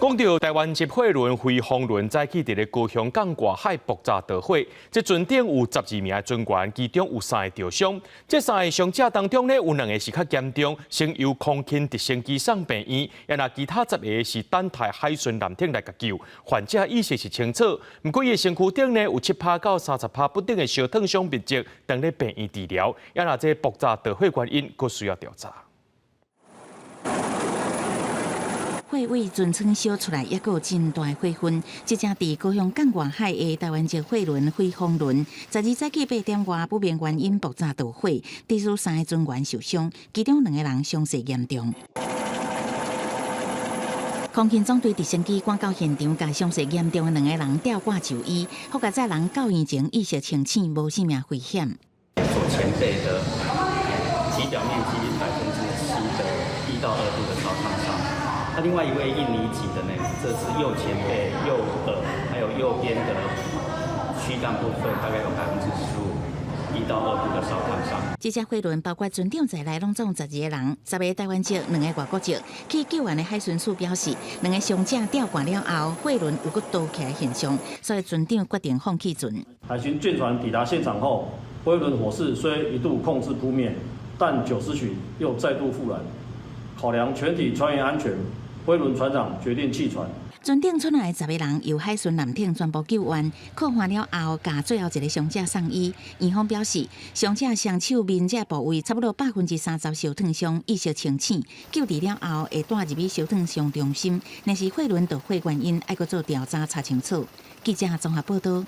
讲到台湾籍货轮飞鸿轮载起伫咧高雄港外海爆炸导火，这船顶有12名船员，其中有3个受伤。这3个伤者当中呢，有2个是较严重，先由空勤直升机送病院，也那其他10个是等待海巡舰艇来急救。患者意识是清楚，不过伊的身躯顶呢有7%到30%不等的烧烫伤笔迹，等咧病院治疗。也那这爆炸导火原因，佫需要调查。 火尾船舱烧出来，也有真大火焰。这只伫高雄港外海的台湾籍货轮飞鸿轮，12早起8点外不明原因爆炸导火，至少3个船员受伤，其中2个人伤势严重。空勤总队直升机赶到现场，把伤势严重的2个人吊挂就医，好甲载人到院前意识清醒，无生命危险。左前背的体表面积7%的1到2度的烧烫伤。 那另外一位印尼籍的呢，这是右前背、右耳还有右边的躯干部分，大概有15%，1到2度的烧烫伤。这只货轮包括船长在内，拢总12个人，10个台湾籍，2个外国籍。去救援的海巡署表示，2个伤者吊挂了后，货轮有个倒起来现象，所以船长决定放弃船。海巡舰船抵达现场后，货轮火势虽一度控制扑灭，但9时许又再度复燃。考量全体船员安全。 货轮船长决定弃船。船顶出来的10个人由海巡舰艇全部救援，靠完了后，甲最后一个伤者送医。院方表示，伤者双手面这部位差不多30%烧烫伤，意识清醒，救治了后会带入去烧烫伤中心。若是货轮导火原因，要搁做调查查清楚。记者综合报道。